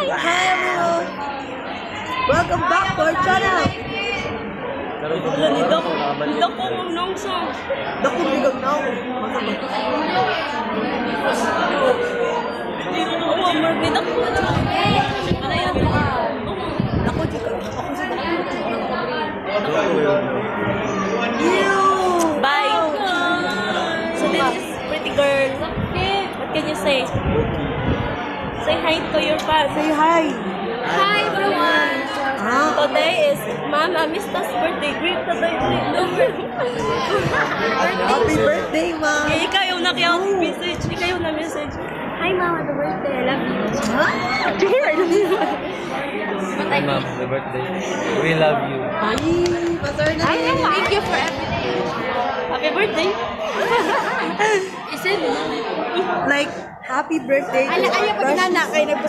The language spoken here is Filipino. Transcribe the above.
Hi everyone! Welcome back to our channel! Nidok ko nung song. Dako bigang na ako. Nidok ko na. Ano yan? Dako di ka. Ako sa Bye! So this is pretty girl. What can you say? Say hi to your fans. Say hi! Hi everyone! Ah, Today is Mama Mista's birthday. Greet today. happy birthday, ma! Ikaw yung message. Ikaw yung na-message. Hi Mama, the birthday. I love you. Hi, Mom, happy birthday. We love you. Ay, pasar na rin. Thank you for everything. Happy birthday. Is it? Like, happy birthday to Ayaw our pa precious na kay